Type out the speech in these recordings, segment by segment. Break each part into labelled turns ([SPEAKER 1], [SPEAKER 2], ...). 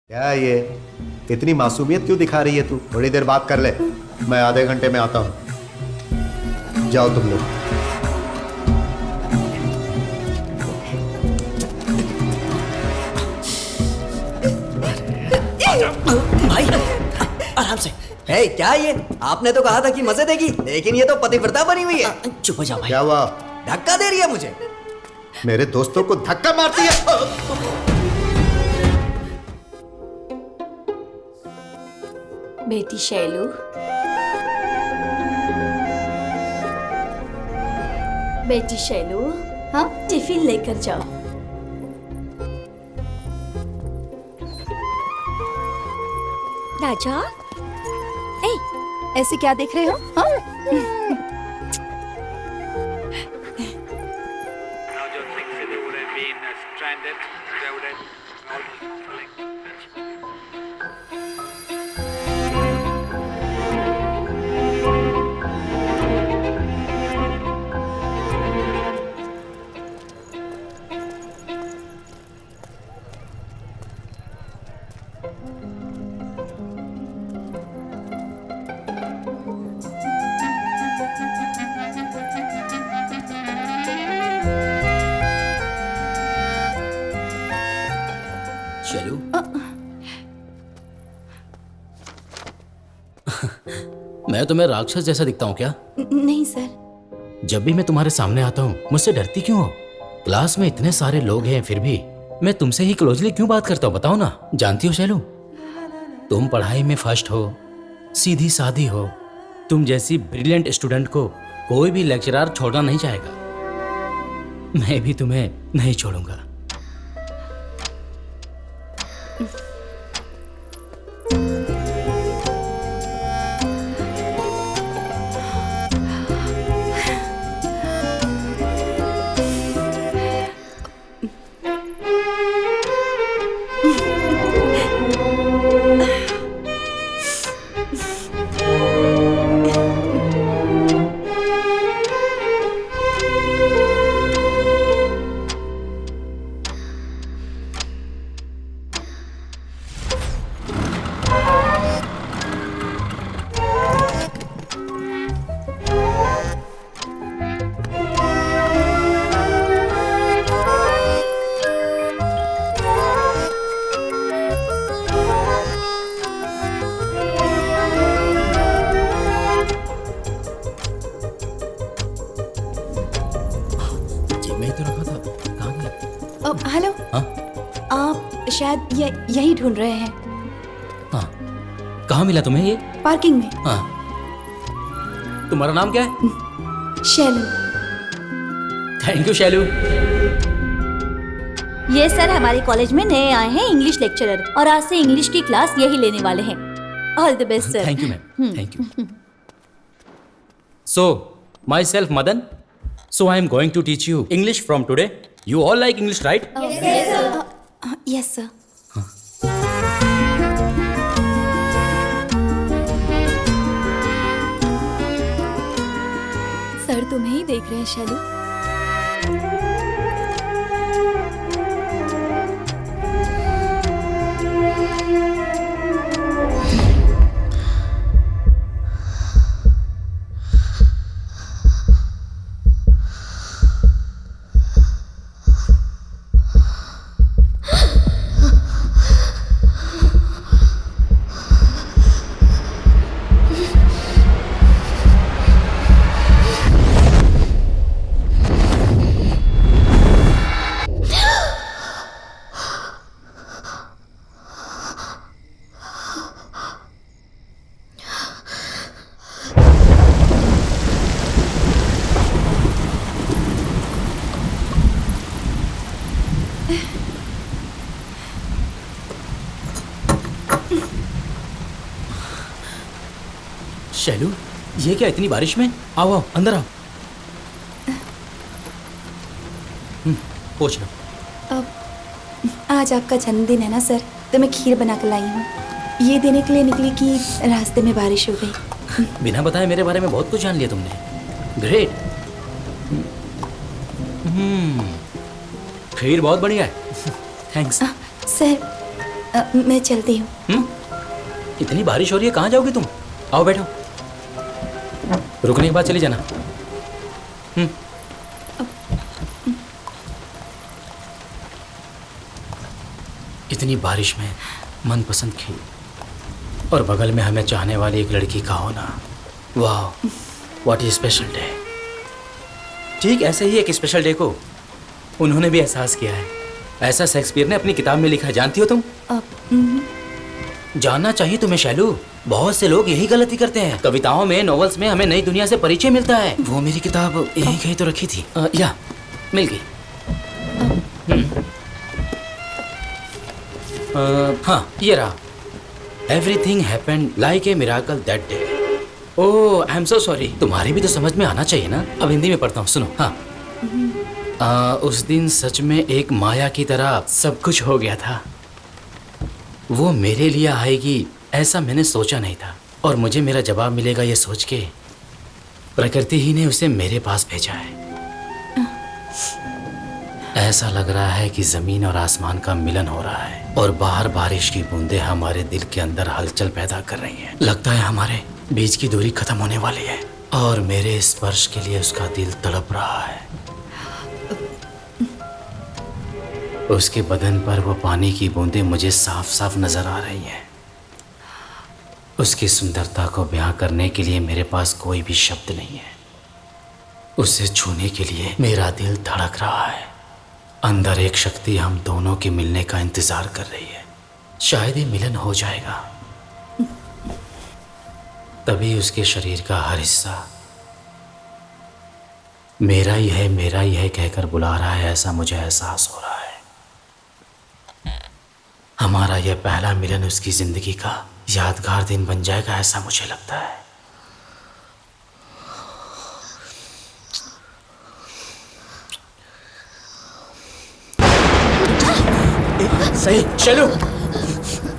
[SPEAKER 1] क्या ये इतनी मासूमियत क्यों दिखा रही है तू? थोड़ी देर बात कर ले, मैं आधे घंटे में आता हूँ। जाओ तुम लोग।
[SPEAKER 2] भाई आराम से। हे क्या ये? आपने तो कहा था कि मजे देगी, लेकिन ये तो पतिव्रता बनी हुई है। चुप हो जा भाई।
[SPEAKER 1] क्या हुआ?
[SPEAKER 2] धक्का दे रही है मुझे।
[SPEAKER 1] मेरे दोस्तों को धक्का मारती है।
[SPEAKER 3] बेटी शैलू, बेटी शैलू, हाँ टिफिन लेकर जाओ।
[SPEAKER 4] राजा, ऐसे क्या देख रहे हो? हाँ?
[SPEAKER 5] Navjot Singh Sidhu would have been stranded. They would have almost fallen.
[SPEAKER 2] चलो।
[SPEAKER 6] मैं तुम्हें राक्षस जैसा दिखता हूँ क्या?
[SPEAKER 4] नहीं सर।
[SPEAKER 6] जब भी मैं तुम्हारे सामने आता हूँ मुझसे डरती क्यों हो? क्लास में इतने सारे लोग हैं फिर भी मैं तुमसे ही क्लोजली क्यों बात करता हूँ बताओ ना। जानती हो शैलू, तुम पढ़ाई में फर्स्ट हो, सीधी सादी हो, तुम जैसी ब्रिलियंट स्टूडेंट को कोई भी लेक्चरर छोड़ना नहीं चाहेगा। मैं भी तुम्हें नहीं छोड़ूंगा। मैं तो रखा था, कहाँ गया?
[SPEAKER 4] हेलो।
[SPEAKER 6] हाँ?
[SPEAKER 4] आप शायद यही ढूंढ रहे हैं।
[SPEAKER 6] हाँ, कहाँ मिला तुम्हें ये?
[SPEAKER 4] पार्किंग में।
[SPEAKER 6] हाँ, तुम्हारा नाम क्या है?
[SPEAKER 4] शैलू।
[SPEAKER 6] Thank you Shailu.
[SPEAKER 3] ये सर हमारे कॉलेज में नए आए हैं इंग्लिश लेक्चरर और आज से इंग्लिश की क्लास यही लेने वाले हैं। All the best sir.
[SPEAKER 6] Thank you ma'am, thank you. So, myself Madan. So I am going to teach you English from today. You all like English, right?
[SPEAKER 4] Yes sir. Sir तुम्हें ही देख रहे हैं शैलू।
[SPEAKER 6] शैलू, ये क्या इतनी बारिश में? आओ आओ अंदर आओ। पूछ लो।
[SPEAKER 4] अब आज आपका जन्मदिन है ना सर, तो मैं खीर बना कर लाई हूँ। ये देने के लिए निकली कि रास्ते में बारिश हो गई।
[SPEAKER 6] बिना बताए मेरे बारे में बहुत कुछ जान लिया तुमने। ग्रेट। खीर बहुत बढ़िया है। थैंक्स।
[SPEAKER 4] सर मैं चलती हूँ।
[SPEAKER 6] इतनी बारिश हो रही है, कहाँ जाओगी तुम? आओ बैठो, रुकने के बाद चली जाना। इतनी बारिश में मनपसंद खेल और बगल में हमें चाहने वाली एक लड़की का होना, वाह व्हाट इज स्पेशल डे। ठीक ऐसे ही एक स्पेशल डे को उन्होंने भी एहसास किया है। ऐसा शेक्सपियर ने अपनी किताब में लिखा है, जानती हो तुम? जानना चाहिए तुम्हें शैलू, बहुत से लोग यही गलती करते हैं। कविताओं में, नॉवेल्स में हमें नई दुनिया से परिचय मिलता है। वो मेरी किताब यहीं कहीं तो रखी थी, या मिल गई। हाँ ये रहा। Everything happened like a miracle that day. Oh I am so sorry. तुम्हारी भी तो समझ में आना चाहिए ना। अब हिंदी में पढ़ता हूँ, सुनो। हाँ उस दिन सच में एक माया की तरह सब कुछ हो गया था। वो मेरे लिए आएगी ऐसा मैंने सोचा नहीं था, और मुझे मेरा जवाब मिलेगा ये सोच के प्रकृति ही ने उसे मेरे पास भेजा है। ऐसा लग रहा है कि जमीन और आसमान का मिलन हो रहा है, और बाहर बारिश की बूंदें हमारे दिल के अंदर हलचल पैदा कर रही हैं। लगता है हमारे बीच की दूरी खत्म होने वाली है, और मेरे स्पर्श के लिए उसका दिल तड़प रहा है। उसके बदन पर वो पानी की बूंदें मुझे साफ साफ नजर आ रही हैं। उसकी सुंदरता को बयां करने के लिए मेरे पास कोई भी शब्द नहीं है। उसे छूने के लिए मेरा दिल धड़क रहा है। अंदर एक शक्ति हम दोनों के मिलने का इंतजार कर रही है। शायद ये मिलन हो जाएगा। तभी उसके शरीर का हर हिस्सा मेरा ही है कहकर बुला रहा है, ऐसा मुझे एहसास हो रहा है। हमारा यह पहला मिलन उसकी जिंदगी का यादगार दिन बन जाएगा, ऐसा मुझे लगता है। सही। चलो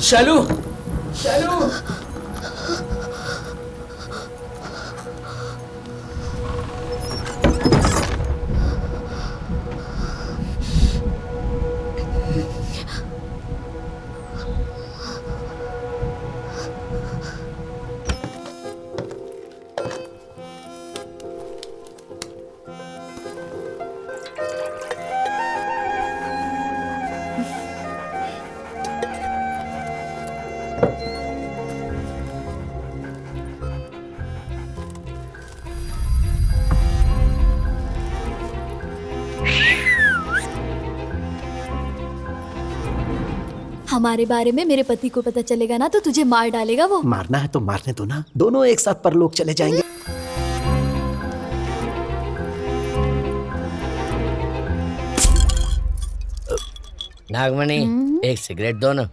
[SPEAKER 6] चलो चलो।
[SPEAKER 3] हमारे बारे में मेरे पति को पता चलेगा ना तो तुझे मार डालेगा वो।
[SPEAKER 1] मारना है तो मारने दो ना, दोनों एक साथ परलोक चले जाएंगे।
[SPEAKER 7] नागमणि एक सिगरेट दो ना।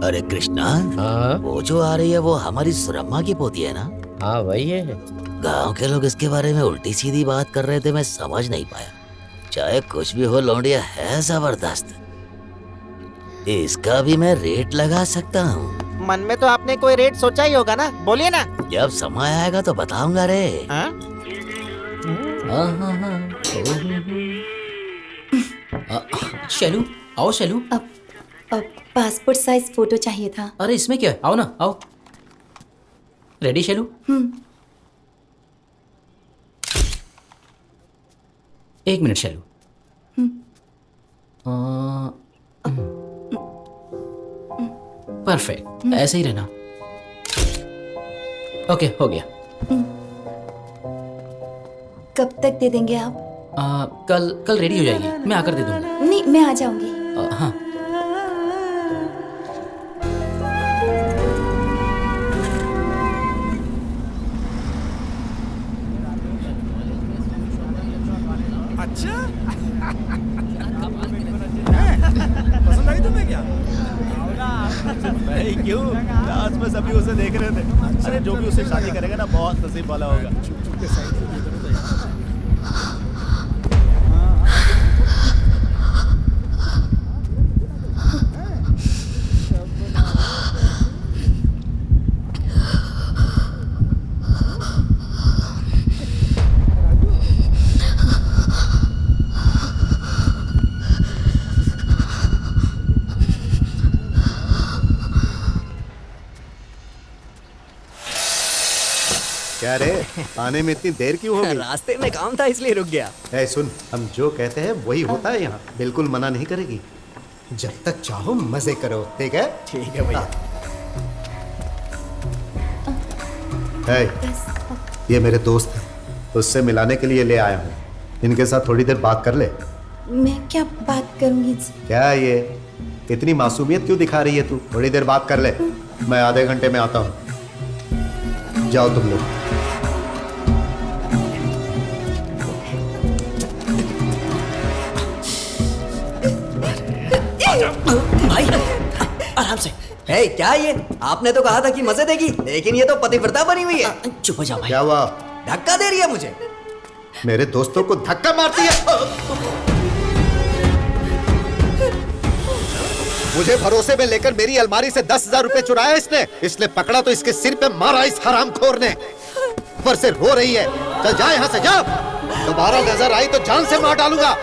[SPEAKER 8] अरे कृष्णा,
[SPEAKER 7] हाँ
[SPEAKER 8] वो जो आ रही है वो हमारी सुरम्मा की पोती है ना?
[SPEAKER 7] हाँ वही है।
[SPEAKER 8] गांव के लोग इसके बारे में उल्टी सीधी बात कर रहे थे, मैं समझ नहीं पाया। चाहे कुछ भी हो, लौंडिया है जबरदस्त। इसका भी मैं रेट लगा सकता हूँ।
[SPEAKER 9] मन में तो आपने कोई रेट सोचा ही होगा ना, बोलिए ना।
[SPEAKER 8] जब समय आएगा तो बताऊंगा रे।
[SPEAKER 9] हाँ?
[SPEAKER 6] शैलू आओ शैलू।
[SPEAKER 4] अब पासपोर्ट साइज फोटो चाहिए था।
[SPEAKER 6] अरे इसमें क्या है, आओ ना आओ। रेडी शैलू? एक मिनट शैलू। परफेक्ट, ऐसे ही रहना। ओके हो गया।
[SPEAKER 4] कब तक दे देंगे आप?
[SPEAKER 6] कल रेडी हो जाएगी, मैं आकर दे दूंगा।
[SPEAKER 4] नहीं, मैं आ जाऊंगी।
[SPEAKER 6] हाँ
[SPEAKER 10] अच्छा पसंद आई तुम्हें क्या? नहीं क्यों, क्लास में सभी उसे देख रहे थे। अरे जो भी उससे शादी करेगा ना बहुत नसीब वाला होगा।
[SPEAKER 1] क्या रे, आने में इतनी देर क्यों हो गई?
[SPEAKER 2] रास्ते में काम था इसलिए रुक गया।
[SPEAKER 1] ए सुन, हम जो कहते हैं वही होता है यहाँ। बिल्कुल मना नहीं करेगी। जब तक चाहो मजे करो, ठीक है?
[SPEAKER 2] ठीक है भैया।
[SPEAKER 1] ए, ये मेरे दोस्त हैं, उससे मिलाने के लिए ले आया हूँ। इनके साथ थोड़ी देर बात कर ले।
[SPEAKER 4] मैं क्या बात करूंगी इनसे?
[SPEAKER 1] क्या ये इतनी मासूमियत क्यों दिखा रही है तू? थोड़ी देर बात कर ले, मैं आधे घंटे में आता हूँ। जाओ तुम लोग।
[SPEAKER 2] भाई आराम से। हे क्या ये, आपने तो कहा था कि मजे देगी, लेकिन ये तो पतिव्रता बनी हुई है। चुप हो जा भाई।
[SPEAKER 1] क्या हुआ?
[SPEAKER 2] धक्का दे रही है मुझे।
[SPEAKER 1] मेरे दोस्तों को धक्का मारती है। मुझे भरोसे में लेकर मेरी अलमारी से 10,000 रुपए चुराया इसने पकड़ा तो इसके सिर पे मारा इस हरामखोर ने। ऊपर से रो रही है। चल जा यहाँ से, जा। दोबारा नजर आई तो जान से मार डालूंगा।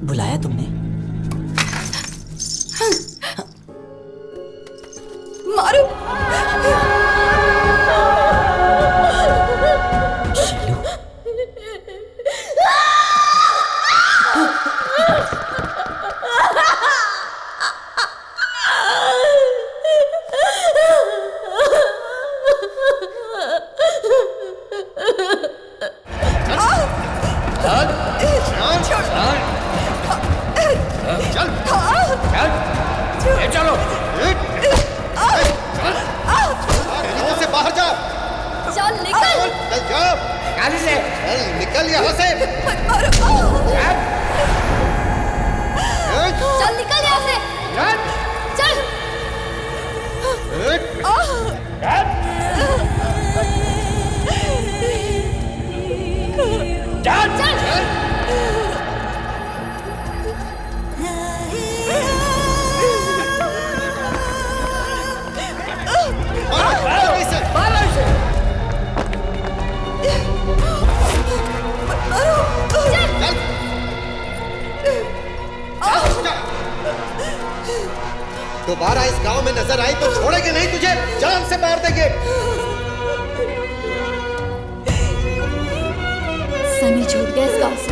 [SPEAKER 2] बुलाया तुमने?
[SPEAKER 4] मारो।
[SPEAKER 2] शीलू।
[SPEAKER 6] चलो
[SPEAKER 1] से बाहर जा।
[SPEAKER 3] चल निकल।
[SPEAKER 1] चल जा।
[SPEAKER 6] गाड़ी से
[SPEAKER 1] चल निकल यहाँ से।
[SPEAKER 3] चल निकल यहाँ से। चल।
[SPEAKER 1] दोबारा इस गांव में नजर आई तो छोड़ेंगे नहीं तुझे, जान से मार देंगे।
[SPEAKER 3] सनी छूट गया इस गांव से।